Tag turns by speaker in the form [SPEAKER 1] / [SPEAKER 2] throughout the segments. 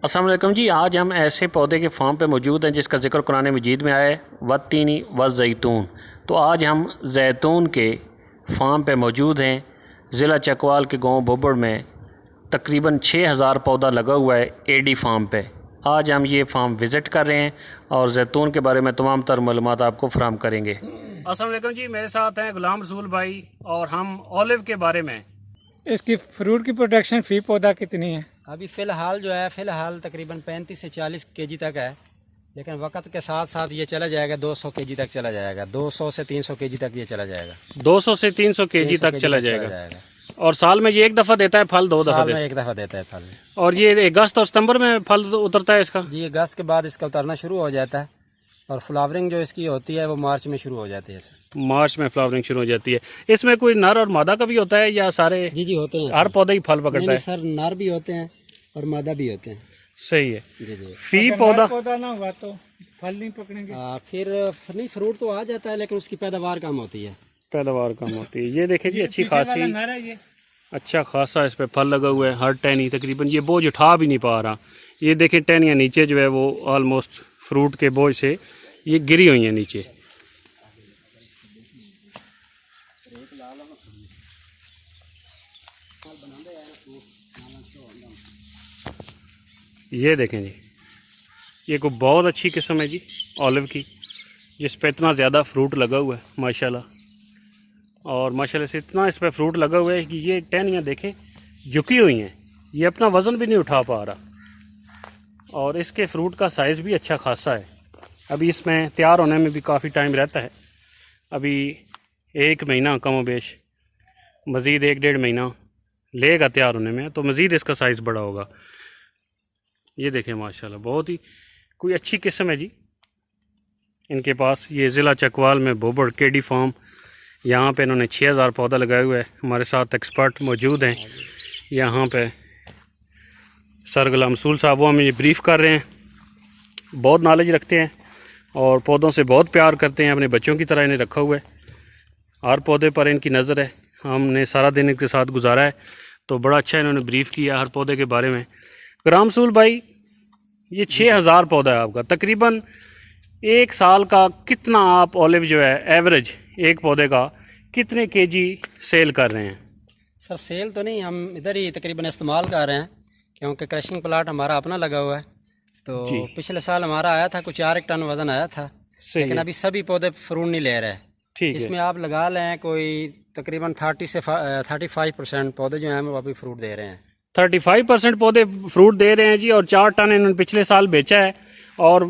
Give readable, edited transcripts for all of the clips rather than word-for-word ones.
[SPEAKER 1] अस्सलाम वालेकुम जी। आज हम ऐसे पौधे के फार्म पे मौजूद हैं जिसका ज़िक्र कुरान मजीद में आया है, वत्तीनी व ज़ैतून। तो आज हम जैतून के फार्म पे मौजूद हैं। ज़िला चकवाल के गांव भुब्बड़ में तकरीबन 6000 पौधा लगा हुआ है एडी फार्म पे। आज हम ये फार्म विज़िट कर रहे हैं और जैतून के बारे में तमाम तर मालूमात आपको फराहम करेंगे। अस्सलाम वालेकुम जी, मेरे साथ हैं गुलाम रसूल भाई और हम ऑलिव के बारे में।
[SPEAKER 2] इसकी फ्रूट की प्रोडक्शन फी पौधा कितनी है?
[SPEAKER 3] अभी फ़िलहाल तकरीबन 35 से 40 केजी तक है, लेकिन वक्त के साथ साथ ये चला जाएगा 200 केजी तक चला जाएगा। 200 से 300 केजी तक ये चला जाएगा।
[SPEAKER 1] 200 से 300 केजी तक चला जाएगा। और साल में ये एक दफ़ा देता है फल, दो दफ़ा
[SPEAKER 3] साल में एक दफ़ा देता है फल।
[SPEAKER 1] और ये अगस्त और सितंबर में फल उतरता है इसका?
[SPEAKER 3] जी, अगस्त के बाद इसका उतरना शुरू हो जाता है और फ्लावरिंग जो इसकी होती है वो मार्च में शुरू हो जाती है।
[SPEAKER 1] मार्च में फ्लावरिंग शुरू हो जाती है। इसमें कोई नर और मादा का भी होता है या सारे?
[SPEAKER 3] जी होते हैं,
[SPEAKER 1] हर पौधा ही फल पकड़ता है?
[SPEAKER 3] सर, नर भी होते हैं और मादा भी होते हैं।
[SPEAKER 1] सही है
[SPEAKER 3] जी जी।
[SPEAKER 1] फी पौधा
[SPEAKER 2] ना हुआ तो फल नहीं पकड़ेंगे।
[SPEAKER 3] फिर नहीं, फ्रूट तो आ जाता है लेकिन उसकी पैदावार कम होती है।
[SPEAKER 1] पैदावार कम होती है। ये देखे जी, अच्छी खासी
[SPEAKER 2] नर है ये।
[SPEAKER 1] अच्छा खासा इस पे फल लगा हुआ है। हर टहनी तकरीबन ये बोझ उठा भी नहीं पा रहा। ये देखें टहनियाँ नीचे जो है वो ऑलमोस्ट फ्रूट के बोझ से ये गिरी हुई हैं नीचे। ये देखें जी, ये कोई बहुत अच्छी किस्म है जी ऑलिव की, जिस पे इतना ज़्यादा फ्रूट लगा हुआ है माशाल्लाह। और माशाल्लाह से इतना इस पे फ्रूट लगा हुआ है कि ये टहनियाँ देखें झुकी हुई हैं, ये अपना वज़न भी नहीं उठा पा रहा। और इसके फ्रूट का साइज़ भी अच्छा खासा है। अभी इसमें तैयार होने में भी काफ़ी टाइम रहता है। अभी 1 महीना कम बेश, मज़ीद 1-1.5 महीना लेगा तैयार होने में, तो मज़ीद इसका साइज़ बड़ा होगा। ये देखें माशाल्लाह बहुत ही कोई अच्छी किस्म है जी इनके पास। ये ज़िला चकवाल में भुब्बड़ केडी फार्म, यहाँ पे इन्होंने 6000 पौधा लगाया हुआ है। हमारे साथ एक्सपर्ट मौजूद हैं यहाँ पे। सर गुलाम रसूल साहब वो हमें ब्रीफ़ कर रहे हैं। बहुत नॉलेज रखते हैं और पौधों से बहुत प्यार करते हैं, अपने बच्चों की तरह इन्हें रखा हुआ है। हर पौधे पर इनकी नज़र है। हमने सारा दिन इनके साथ गुजारा है, तो बड़ा अच्छा इन्होंने ब्रीफ़ किया हर पौधे के बारे में। गुलाम रसूल भाई, ये 6000 पौधा है आपका, तकरीबन एक साल का कितना आप ऑलिव जो है एवरेज एक पौधे का कितने केजी सेल कर रहे हैं?
[SPEAKER 3] सर, सेल तो नहीं, हम इधर ही तकरीबन इस्तेमाल कर रहे हैं, क्योंकि क्रशिंग प्लांट हमारा अपना लगा हुआ है। तो पिछले साल हमारा आया था कुछ 4 टन वज़न आया था, लेकिन अभी सभी पौधे फ्रूट नहीं ले रहे।
[SPEAKER 1] ठीक है,
[SPEAKER 3] इसमें आप लगा लें कोई तकरीबन 30 से 35% पौधे जो हैं वो अभी फ्रूट दे रहे हैं।
[SPEAKER 1] 35% पौधे फ्रूट दे रहे हैं जी। और 4 टन इन्होंने पिछले साल बेचा है। और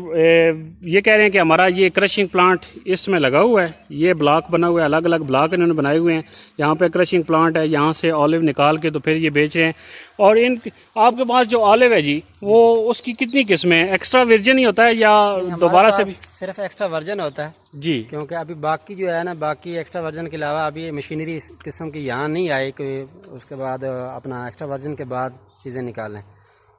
[SPEAKER 1] ये कह रहे हैं कि हमारा ये क्रशिंग प्लांट इसमें लगा हुआ है। ये ब्लॉक बना हुआ है, अलग अलग ब्लॉक इन्होंने बनाए हुए हैं। यहाँ पे क्रशिंग प्लांट है, यहाँ से ऑलिव निकाल के तो फिर ये बेच रहे हैं। और इन आपके पास जो ऑलिव है जी, वो उसकी कितनी किस्में हैं? एक्स्ट्रा वर्जन ही होता है या दोबारा से भी?
[SPEAKER 3] सिर्फ एक्स्ट्रा वर्जन होता है
[SPEAKER 1] जी,
[SPEAKER 3] क्योंकि अभी बाकी जो है ना, बाकी एक्स्ट्रा वर्जन के अलावा अभी मशीनरी इस किस्म की यहाँ नहीं आई कि उसके बाद अपना एक्स्ट्रा वर्जन के बाद चीज़ें निकालें।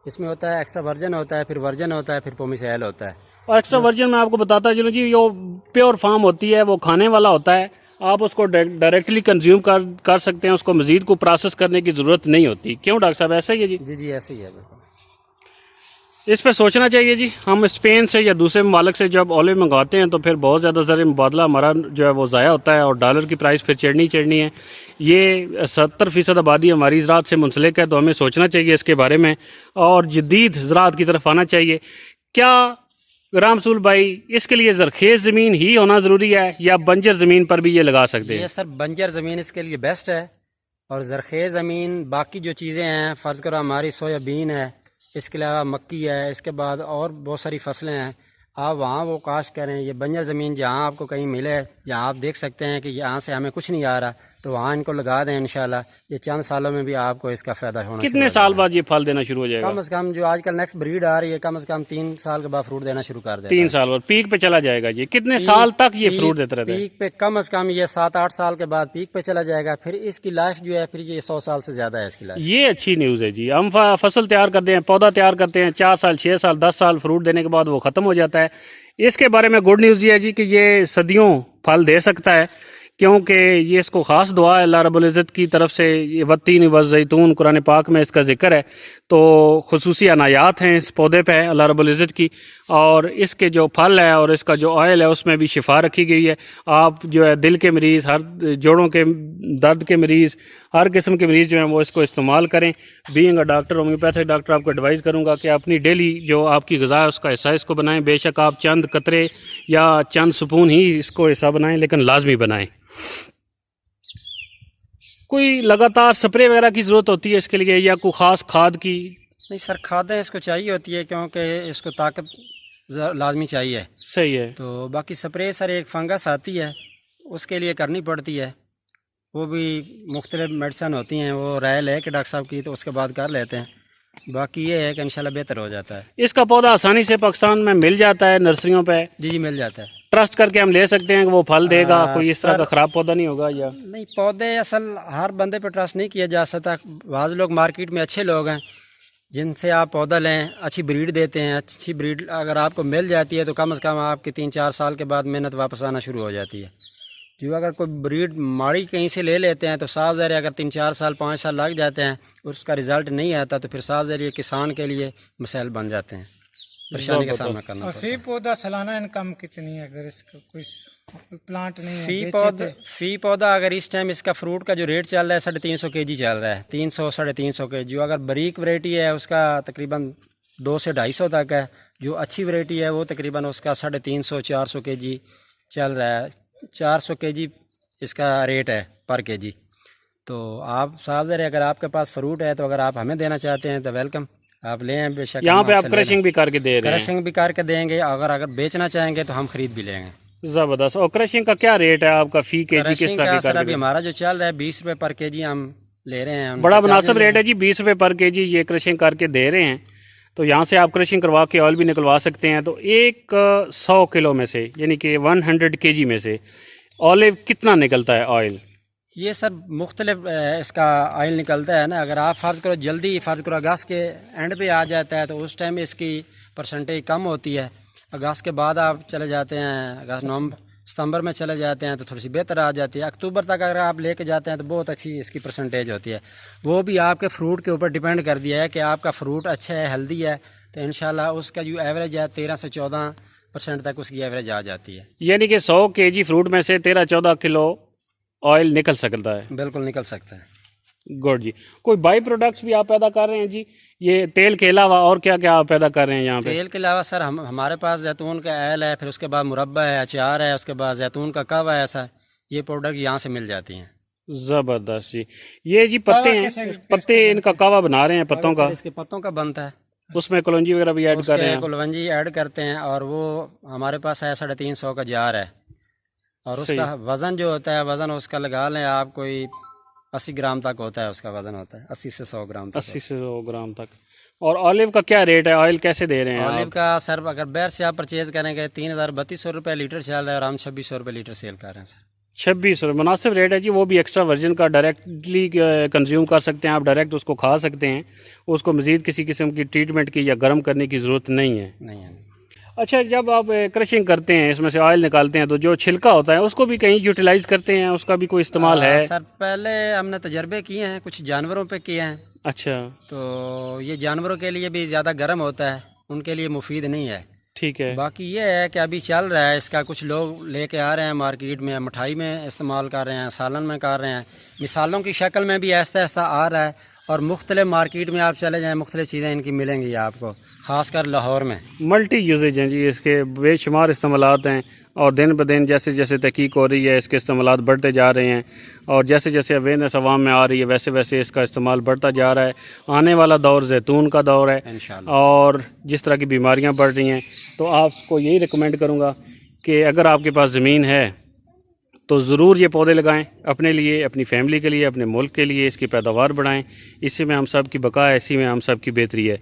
[SPEAKER 3] इसमें होता है एक्स्ट्रा वर्जन होता है, फिर वर्जन होता है, फिर पोमिसेल होता है।
[SPEAKER 1] और एक्स्ट्रा वर्जन में आपको बताता चलो जी, जो प्योर फार्म होती है वो खाने वाला होता है। आप उसको डायरेक्टली कंज्यूम कर सकते हैं, उसको मज़ीद को प्रोसेस करने की ज़रूरत नहीं होती। क्यों डॉक्टर साहब, ऐसा ही है जी?
[SPEAKER 3] जी जी, ऐसे ही है बिल्कुल।
[SPEAKER 1] इस पे सोचना चाहिए जी। हम स्पेन से या दूसरे ममालिक से जब ऑलिव मंगवाते हैं तो फिर बहुत ज़्यादा ज़र मुबादला हमारा जो है वो ज़ाया होता है और डॉलर की प्राइस फिर चढ़नी है। ये 70% आबादी हमारी ज़राअत से मुंसलिक है, तो हमें सोचना चाहिए इसके बारे में और जदीद ज़राअत की तरफ आना चाहिए। क्या गुलाम रसूल भाई, इसके लिए ज़रखेज़ ज़मीन ही होना ज़रूरी है या बंजर ज़मीन पर भी ये लगा सकते हैं?
[SPEAKER 3] ये सर, बंजर ज़मीन इसके लिए बेस्ट है। और ज़रखेज़ ज़मीन बाकी जो चीज़ें हैं, फ़र्ज़ करो हमारी सोयाबीन है, इसके अलावा मक्की है, इसके बाद और बहुत सारी फसलें हैं, आप वहाँ वो काश्त करें। ये बंजर ज़मीन जहाँ आपको कहीं मिले, जहाँ आप देख सकते हैं कि यहाँ से हमें कुछ नहीं आ रहा, तो वहाँ इनको लगा दें। इंशाल्लाह ये चंद सालों में भी आपको इसका फ़ायदा होना।
[SPEAKER 1] कितने साल बाद ये फल देना शुरू हो जाएगा?
[SPEAKER 3] कम से कम जो आजकल नेक्स्ट ब्रीड आ रही है, कम से कम 3 साल के बाद फ्रूट देना शुरू कर देता है।
[SPEAKER 1] 3 साल बाद पीक पे चला जाएगा जी? कितने साल तक ये फ्रूट देता रहता है?
[SPEAKER 3] पीक पे कम से कम ये 7-8 साल के बाद पीक पे चला जाएगा। फिर इसकी लाइफ जो है, फिर ये 100 साल से ज़्यादा है इसकी लाइफ।
[SPEAKER 1] ये अच्छी न्यूज़ है जी। हम फसल तैयार करते हैं, पौधा तैयार करते हैं, 4 साल 6 साल 10 साल फ्रूट देने के बाद वो ख़त्म हो जाता है। इसके बारे में गुड न्यूज़ ये है जी कि ये सदियों फल दे सकता है, क्योंकि ये इसको ख़ास दुआ है अल्लाह रब्बुल इज़्ज़त की तरफ से। ये वत्तीन वज़ैतून कुरान पाक में इसका ज़िक्र है, तो खुसूसी अनायात हैं इस पौधे पे अल्लाह रब्बुल इज़्ज़त की। और इसके जो फल है और इसका जो ऑयल है उसमें भी शिफा रखी गई है। आप जो है दिल के मरीज़, हर जोड़ों के दर्द के मरीज़, हर किस्म के मरीज़ जो हैं वो इसको इस्तेमाल करें। Being a doctor, homeopathic doctor, आपको एडवाइस करूँगा कि अपनी डेली जो आपकी ग़िज़ा है उसका हिस्सा इसको बनाएं। बेशक आप चंद कतरे या चंद स्पून ही इसको हिस्सा बनाएं, लेकिन लाजमी बनाएं। कोई लगातार स्प्रे वगैरह की ज़रूरत होती है इसके लिए, या कोई ख़ास खाद की?
[SPEAKER 3] नहीं सर, खादें इसको चाहिए होती है क्योंकि इसको ताकत लाजमी चाहिए।
[SPEAKER 1] सही है।
[SPEAKER 3] तो बाकी स्प्रे सर एक फंगस आती है उसके लिए करनी पड़ती है, वो भी मुख्तलिफ मेडिसन होती हैं, वो राय ले के डॉक्टर साहब की तो उसके बाद कर लेते हैं। बाकी ये है कि इंशाल्लाह बेहतर हो जाता है।
[SPEAKER 1] इसका पौधा आसानी से पाकिस्तान में मिल जाता है नर्सरियों पे?
[SPEAKER 3] जी मिल जाता है।
[SPEAKER 1] ट्रस्ट करके हम ले सकते हैं कि वो फल देगा, कोई इस तरह का
[SPEAKER 3] सर,
[SPEAKER 1] ख़राब पौधा नहीं होगा? या
[SPEAKER 3] नहीं, पौधे असल हर बंदे पर ट्रस्ट नहीं किया जा सकता। बाज़ लोग मार्केट में अच्छे लोग हैं जिनसे आप पौधा लें, अच्छी ब्रीड देते हैं। अच्छी ब्रीड अगर आपको मिल जाती है तो कम से कम आपकी 3-4 साल के बाद मेहनत वापस आना शुरू हो जाती है। जो अगर कोई ब्रीड माड़ी कहीं से ले लेते हैं तो साफ ज़ाहिर अगर 3-4 साल 5 साल लग जाते हैं और उसका रिज़ल्ट नहीं आता तो फिर साफ ज़ाहिर किसान के लिए मसाइल बन जाते हैं, परेशानी का सामना करना
[SPEAKER 2] और
[SPEAKER 3] पड़ता है।
[SPEAKER 2] फी पौधा सालाना इनकम कितनी है अगर इसका कोई प्लांट नहीं है?
[SPEAKER 3] फी पौधा अगर इस टाइम इसका फ्रूट का जो रेट चल रहा है 350 kg चल रहा है, 300-350 kg। जो अगर बारीक वैरायटी है उसका तकरीबन 200 से 250 तक है। जो अच्छी वैरायटी है वो तकरीबन उसका 350-400 kg चल रहा है। 400 kg इसका रेट है पर kg। तो आप साहब ज़रा अगर आपके पास फ्रूट है तो अगर आप हमें देना चाहते हैं तो वेलकम, आप लें। बेशक
[SPEAKER 1] यहाँ पे आप क्रशिंग भी करके दे रहे हैं?
[SPEAKER 3] क्रशिंग भी करके देंगे, अगर बेचना चाहेंगे तो हम खरीद भी लेंगे।
[SPEAKER 1] ज़बरदस्त। और क्रशिंग का क्या रेट है आपका फ़ी kg? किस तरह
[SPEAKER 3] सर अभी हमारा जो चल रहा है 20 रुपये पर kg हम ले रहे हैं।
[SPEAKER 1] बड़ा मुनासिब रेट है जी, 20 रुपये पर kg ये क्रशिंग करके दे रहे हैं। तो यहाँ से आप क्रशिंग करवा के ऑयल भी निकलवा सकते हैं। तो 100 किलो में से, यानी कि 100 kg में से ऑलिव कितना निकलता है ऑयल?
[SPEAKER 3] ये सर मुख्तलिफ इसका ऑयल निकलता है ना। अगर आप फ़र्ज़ करो जल्दी फ़र्ज़ करो अगस्त के एंड पे आ जाता है तो उस टाइम इसकी परसेंटेज कम होती है। अगस्त के बाद आप चले जाते हैं, अगस्त नवंबर सितंबर में चले जाते हैं तो थोड़ी सी बेहतर आ जाती है। अक्टूबर तक अगर आप लेके जाते हैं तो बहुत अच्छी इसकी परसेंटेज होती है। वो भी आपके फ्रूट के ऊपर डिपेंड कर दिया है कि आपका फ्रूट अच्छा है, हेल्दी है, तो इंशाल्लाह उसका जो एवरेज है 13 से 14% तक उसकी एवरेज आ जाती है।
[SPEAKER 1] यानी कि 100 kg फ्रूट में से 13-14 किलो ऑयल निकल सकता है?
[SPEAKER 3] बिल्कुल निकल सकता है।
[SPEAKER 1] गुड जी। कोई बाई प्रोडक्ट्स भी आप पैदा कर रहे हैं जी? ये तेल के अलावा और क्या क्या आप पैदा कर रहे हैं यहाँ पे?
[SPEAKER 3] तेल के अलावा सर हमारे पास जैतून का ऑयल है, फिर उसके बाद मुरब्बा है, अचार है, उसके बाद जैतून का कहवा है। ऐसा ये प्रोडक्ट यहाँ से मिल जाती हैं।
[SPEAKER 1] ज़बरदस्त जी। ये जी पत्ते हैं, पत्ते इनका कहवा बना रहे हैं पत्तों का?
[SPEAKER 3] इसके पत्तों का बनता है,
[SPEAKER 1] उसमें कलौंजी वगैरह भी ऐड कर रहे हैं?
[SPEAKER 3] कलवंजी ऐड करते हैं और वो हमारे पास है 350 का जार है। और उसका वज़न जो होता है, वज़न उसका लगा लें आप कोई 80 ग्राम तक होता है, उसका वज़न होता है 80 से 100 ग्राम तक।
[SPEAKER 1] 80 से 100 ग्राम तक। और ऑलिव का क्या रेट है? ऑयल कैसे दे रहे हैं
[SPEAKER 3] ऑलिव
[SPEAKER 1] आप?
[SPEAKER 3] का सर अगर बाहर से आप परचेज करेंगे 3200 रुपये लीटर चल रहा है और हम 2600 रुपये लीटर सेल कर रहे हैं सर।
[SPEAKER 1] 2600 मुनासिब रेट है जी। वो भी एक्स्ट्रा वर्जन का डायरेक्टली कंज्यूम कर सकते हैं आप, डायरेक्ट उसको खा सकते हैं। उसको मज़ीद किसी किस्म की ट्रीटमेंट की या गर्म करने की ज़रूरत नहीं है।
[SPEAKER 3] नहीं है।
[SPEAKER 1] अच्छा, जब आप क्रशिंग करते हैं, इसमें से ऑयल निकालते हैं, तो जो छिलका होता है उसको भी कहीं यूटिलाइज करते हैं? उसका भी कोई इस्तेमाल है?
[SPEAKER 3] सर पहले हमने तजर्बे किए हैं, कुछ जानवरों पे किए हैं।
[SPEAKER 1] अच्छा,
[SPEAKER 3] तो ये जानवरों के लिए भी ज़्यादा गर्म होता है, उनके लिए मुफीद नहीं है।
[SPEAKER 1] ठीक है।
[SPEAKER 3] बाकी ये है कि अभी चल रहा है इसका, कुछ लोग लेके आ रहे हैं मार्केट में, मिठाई में इस्तेमाल कर रहे हैं, सालन में कर रहे हैं, मिसालों की शक्ल में भी आहिस्ता आहिस्ता आ रहा है। और मुख्तलिफ मार्केट में आप चले जाएँ, मुख्तलिफ चीज़ें इनकी मिलेंगी आपको, ख़ासकर लाहौर में।
[SPEAKER 1] मल्टी यूजेज हैं जी इसके, बेशुमार इस्तेमालात हैं। और दिन ब दिन जैसे जैसे तहकीक हो रही है इसके इस्तेमालात बढ़ते जा रहे हैं, और जैसे जैसे अवेयरनेस अवाम में आ रही है वैसे वैसे इसका इस्तेमाल बढ़ता जा रहा है। आने वाला दौर जैतून का दौर है,
[SPEAKER 3] इंशाल्लाह।
[SPEAKER 1] और जिस तरह की बीमारियां बढ़ रही हैं, तो आपको यही रिकमेंड करूँगा कि अगर आपके पास ज़मीन है तो ज़रूर ये पौधे लगाएं, अपने लिए, अपनी फैमिली के लिए, अपने मुल्क के लिए। इसकी पैदावार बढ़ाएं, इसी में हम सब की बका है, इसी में हम सब की बेहतरी है।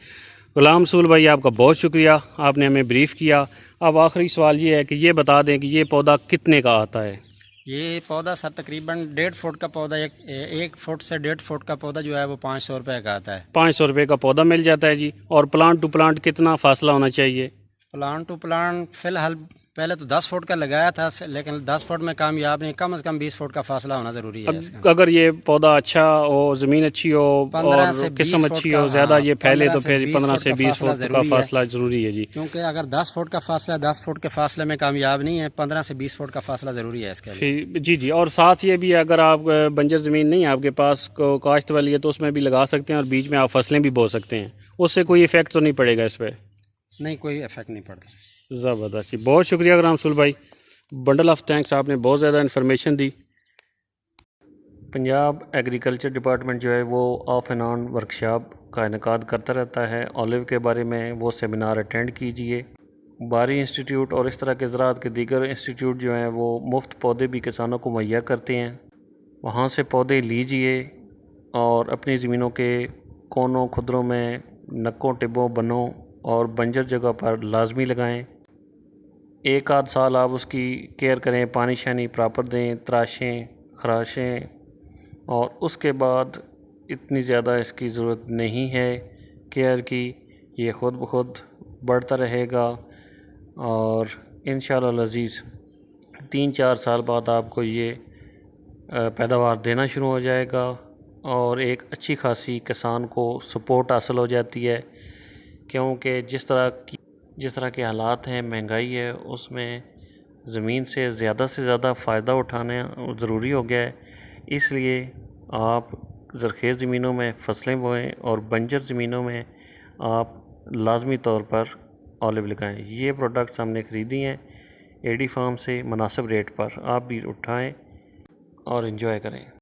[SPEAKER 1] गुलाम रसूल भाई, आपका बहुत शुक्रिया, आपने हमें ब्रीफ़ किया। अब आखिरी सवाल ये है कि ये बता दें कि ये पौधा कितने का आता है?
[SPEAKER 3] ये पौधा सर तकरीबन 1.5 फुट का पौधा, एक फुट से 1.5 फुट का पौधा जो है वो 500 रुपये का आता है।
[SPEAKER 1] 500 रुपये का पौधा मिल जाता है जी। और प्लांट टू प्लांट कितना फासला होना चाहिए?
[SPEAKER 3] प्लांट टू प्लांट फ़िलहाल पहले तो 10 फुट का लगाया था, लेकिन 10 फुट में कामयाब नहीं, कम से कम 20 फुट का फासला होना ज़रूरी है इसका।
[SPEAKER 1] अगर ये पौधा अच्छा हो, ज़मीन अच्छी हो
[SPEAKER 3] 15
[SPEAKER 1] और
[SPEAKER 3] से 20
[SPEAKER 1] किस्म
[SPEAKER 3] फुट
[SPEAKER 1] अच्छी
[SPEAKER 3] का,
[SPEAKER 1] हो, ज़्यादा
[SPEAKER 3] हाँ,
[SPEAKER 1] ये फैले
[SPEAKER 3] 15
[SPEAKER 1] तो
[SPEAKER 3] से
[SPEAKER 1] फिर
[SPEAKER 3] 20
[SPEAKER 1] 15
[SPEAKER 3] फुट
[SPEAKER 1] से
[SPEAKER 3] का
[SPEAKER 1] 20
[SPEAKER 3] फासला
[SPEAKER 1] फुट का
[SPEAKER 3] ज़रूरी है।
[SPEAKER 1] फासला ज़रूरी है जी।
[SPEAKER 3] क्योंकि अगर 10 फुट का फासला 10 फुट के फासले में कामयाब नहीं है, 15 से 20 फुट का फासला ज़रूरी है इसके लिए।
[SPEAKER 1] जी जी। और साथ ये भी है, अगर आप बंजर ज़मीन नहीं है आपके पास, काश्त वाली है, तो उसमें भी लगा सकते हैं और बीच में आप फसलें भी बो सकते हैं, उससे कोई इफ़ेक्ट तो नहीं पड़ेगा इस पर?
[SPEAKER 3] नहीं, कोई इफेक्ट नहीं पड़ता।
[SPEAKER 1] ज़बरदस्त जी, बहुत शुक्रिया रामसुल भाई, बंडल ऑफ थैंक्स, आपने बहुत ज़्यादा इन्फॉर्मेशन दी। पंजाब एग्रीकल्चर डिपार्टमेंट जो है वो ऑफ एंड ऑन वर्कशॉप का इनेकाद करता रहता है। ऑलिव के बारे में वो सेमिनार अटेंड कीजिए। बारी इंस्टीट्यूट और इस तरह के ज़राअत के दीगर इंस्टीट्यूट जो हैं वो मुफ्त पौधे भी किसानों को मुहैया करते हैं। वहाँ से पौधे लीजिए और अपनी ज़मीनों के कोनों खुदरों में, नक्कों, टिब्बों, बनों और बंजर जगह पर लाजमी लगाएं। एक आध साल आप उसकी केयर करें, पानी शानी प्रॉपर दें, तराशें, खराशें, और उसके बाद इतनी ज़्यादा इसकी ज़रूरत नहीं है केयर की। ये ख़ुद ब खुद बढ़ता रहेगा और इंशाअल्लाह अज़ीज़ 3-4 साल बाद आपको ये पैदावार देना शुरू हो जाएगा और एक अच्छी खासी किसान को सपोर्ट हासिल हो जाती है। क्योंकि जिस तरह के हालात हैं, महंगाई है, उसमें ज़मीन से ज़्यादा फ़ायदा उठाना ज़रूरी हो गया है। इसलिए आप ज़रख़ेज़ ज़मीनों में फसलें बोएं और बंजर ज़मीनों में आप लाजमी तौर पर ऑलिव लगाएं। ये प्रोडक्ट्स हमने ख़रीदी हैं एडी फार्म से मुनासिब रेट पर, आप भी उठाएं और एंजॉय करें।